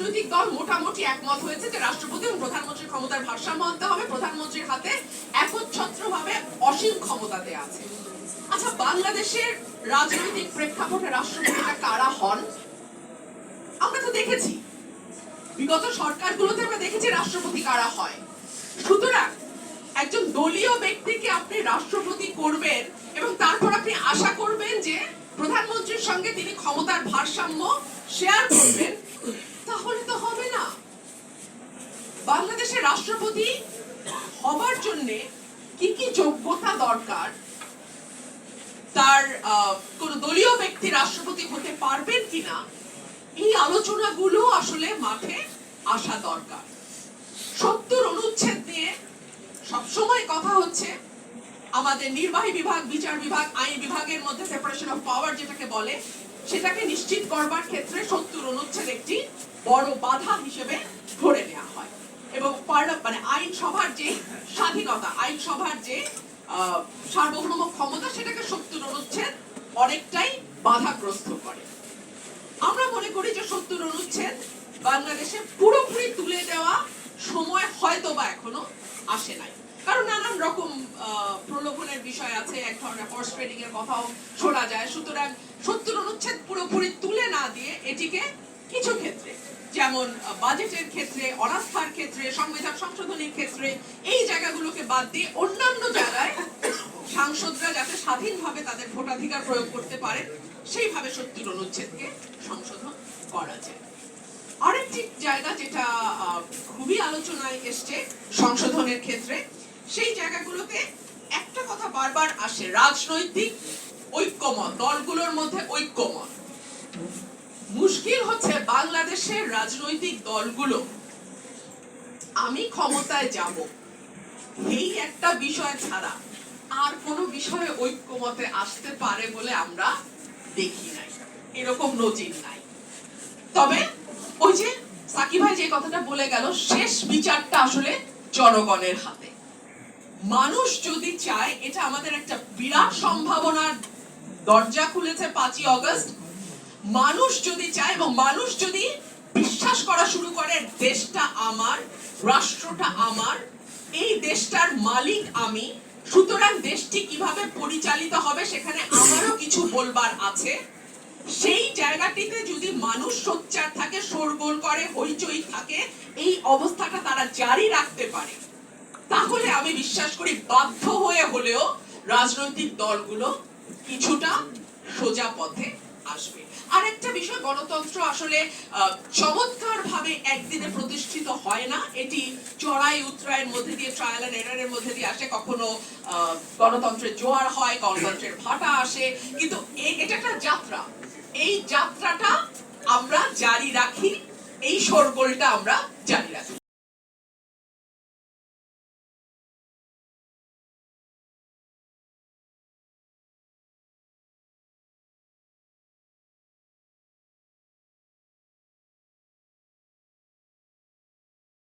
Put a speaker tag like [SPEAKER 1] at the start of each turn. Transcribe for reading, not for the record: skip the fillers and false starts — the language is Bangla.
[SPEAKER 1] রাজনৈতিক দল মোটামুটি একমত হয়েছে যে রাষ্ট্রপতি এবং প্রধানমন্ত্রীর ক্ষমতার ভারসাম্য আনতে হবে। প্রধানমন্ত্রীর হাতে একচ্ছত্রভাবে অসীম ক্ষমতাতে আছে। আচ্ছা, বাংলাদেশের রাজনৈতিক প্রেক্ষাপটে রাষ্ট্রপতিরা কারা হন আমরা তো দেখেছি, বিগত সরকারগুলোতে আমরা দেখেছি রাষ্ট্রপতি কারা হয়। সুতরাং একজন দলীয় ব্যক্তিকে আপনি রাষ্ট্রপতি করবেন এবং তারপর আপনি আশা করবেন যে প্রধানমন্ত্রীর সঙ্গে তিনি ক্ষমতার ভারসাম্য শেয়ার করবেন, তাহলে তো হবে না। বাংলাদেশের রাষ্ট্রপতি হবার জন্য কি কি যোগ্যতা দরকার, তার কোন দলীয় ব্যক্তি রাষ্ট্রপতি হতে পারবেন কিনা, এই আলোচনাগুলো আসলে মাঠে আসা দরকার। 70 অনুচ্ছেদ নিয়ে সবসময় কথা হচ্ছে। আমাদের নির্বাহী বিভাগ, বিচার বিভাগ, আইন বিভাগের মধ্যে সেপারেশন অফ পাওয়ার যেটাকে বলে, সেটাকে নিশ্চিত করবার ক্ষেত্রে 70 অনুচ্ছেদ একটি বড় বাধা হিসেবে ধরে নেওয়া হয় এবং মানে আইনসভার যে স্বাধীনতা, আইনসভার যে সার্বভৌম ক্ষমতা, সেটাকে 70 অনুচ্ছেদ অনেকটাই বাধাগ্রস্ত করে। আমরা মনে করি যে 70 অনুচ্ছেদ বাংলাদেশে পুরোপুরি তুলে দেওয়া সময় হয়তো বা এখনো আসে নাই, কারণ নানান রকম প্রলোভনের বিষয় আছে, এক ধরনের হর্স ট্রেডিং এর কথাও শোনা যায়। সুতরাং 70 অনুচ্ছেদ পুরোপুরি তুলে না দিয়ে এটিকে কিছু ক্ষেত্রে, যেমন বাজেটের ক্ষেত্রে, অনাস্থার ক্ষেত্রে, সংবিধান সংশোধনীর ক্ষেত্রে, এই জায়গাগুলোকে বাদ দিয়ে অন্যান্য জায়গায় সাংসদরা যাতে স্বাধীনভাবে তাদের ভোটাধিকার প্রয়োগ করতে পারে, সেইভাবে 70 অনুচ্ছেদকে সংশোধন করা যায়। আরেকটি জায়গা যেটা খুবই আলোচনায় এসছে সংশোধনের ক্ষেত্রে, সেই জায়গাগুলোতে একটা কথা বারবার আসে, রাজনৈতিক ঐক্যমত, দলগুলোর মধ্যে ঐক্যমত। মুশকিল হচ্ছে বাংলাদেশের রাজনৈতিক দলগুলো আমি ক্ষমতায় যাব এই একটা বিষয় ছাড়া আর কোনো বিষয়ে ঐক্যমতে আসতে পারে বলে আমরা দেখি নাই, এরকম নজির নাই। তবে ওই যে সাকিব ভাই যে কথাটা বলে গেল, শেষ বিচারটা আসলে জনগণের হাতে। মানুষ যদি চায়, এটা আমাদের একটা বিরাট সম্ভাবনার দরজা খুলেছে 5ই অগস্ট। মানুষ যদি চায় এবং মানুষ যদি বিশ্বাস করা শুরু করে দেশটা আমার, রাষ্ট্রটা আমার, এই দেশটার মালিক আমি, সুতরাং দেশটি কিভাবে পরিচালিত হবে সেখানে আমারও কিছু বলবার আছে, সেই জায়গাটিতে যদি মানুষ সোচ্চার থাকে, শোরগোল করে, হইচই থাকে, এই অবস্থাটা তারা জারি রাখতে পারে, তাহলে আমি বিশ্বাস করি বাধ্য হয়ে হলেও রাজনৈতিক দলগুলো কিছুটা সোজা পথে আসবে। আরেকটা বিষয়, গণতন্ত্র আসলে চমৎকার ভাবে একদিনে প্রতিষ্ঠিত হয় না। এটি চড়াই উতরাইয়ের মধ্যে দিয়ে, ট্রায়াল এন্ড এররের মধ্যে দিয়ে আসে। কখনো গণতন্ত্রের জোয়ার হয়, গণতন্ত্রের ভাটা আসে, কিন্তু এটা একটা যাত্রা। এই যাত্রাটা আমরা জারি রাখি, এই শোরগোলটা আমরা জারি রাখি।